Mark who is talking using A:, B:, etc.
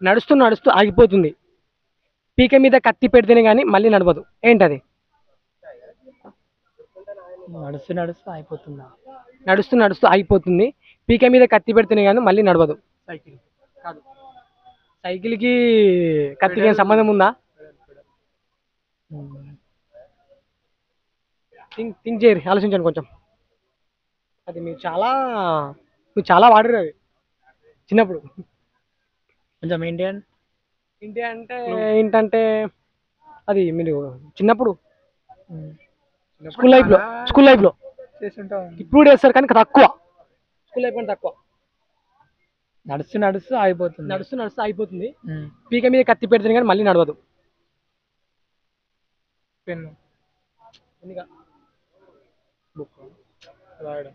A: నడుస్తూ నడుస్తూ ఆగిపోతుంది. పీక మీద కత్తి పెడితేనే కానీ మళ్ళీ నడవదు. ఏంటది?
B: నడుస్తూ నడుస్తూ అయిపోతుందా?
A: నడుస్తూ నడుస్తూ ఆగిపోతుంది. పీక మీద కత్తి పెడితేనే కానీ మళ్ళీ నడవదు.
B: సైకిల్.
A: కాదు. సైకిల్కి కత్తికి ఏం సంబంధం ఉందా? థింక్ చేయరు, ఆలోచించండి కొంచెం. అది మీరు చాలా వాడరు అది చిన్నప్పుడు.
B: కొంచెం ఇండియన్.
A: ఏంటి అంటే ఏంటంటే అది మీరు చిన్నప్పుడు స్కూల్ లైఫ్లో
B: చేస్తుంటాం.
A: ఇప్పుడు చేస్తారు కానీ తక్కువ. స్కూల్ లైఫ్ అంటే తక్కువ.
B: నడుస్తూ నడుస్తూ ఆగిపోతుంది.
A: నడుస్తూ నడుస్తూ అయిపోతుంది. పీక మీద కత్తి పెడితేనే కానీ మళ్ళీ నడవదు.
B: పెన్ను.
A: ఎందుక
B: బుక్ రాయడం.